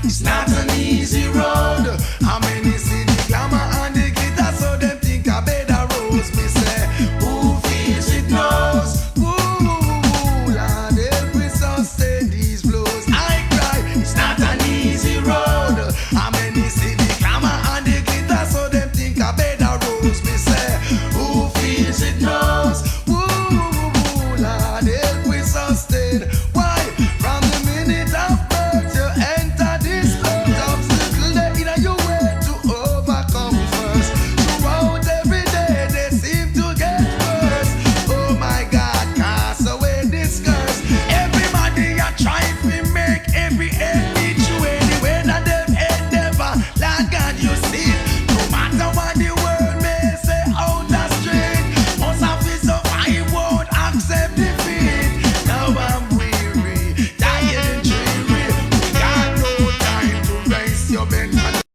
It's not an easy road. How many see the glamour and the glitter, so them think I better rose. Me say, who feels it knows. Ooh, Lord help me sustain these blows. I cry, it's not an easy road. How many see the glamour and the glitter, so them think I better rose. Me say, who feels it knows. Ooh, Lord help me sustain. Why? From the minute of birth you enter this earth, obstacle they in your way to overcome first. Throughout every day they seem to get worse. Oh my God, cast away this curse. Everybody a trying to make every end meet you anyway that them endeavor. Lord God, you see it. No matter what the world may say out the street, most of it so I won't accept defeat. Now I'm weary, tired and dreary. We got no time to raise your mental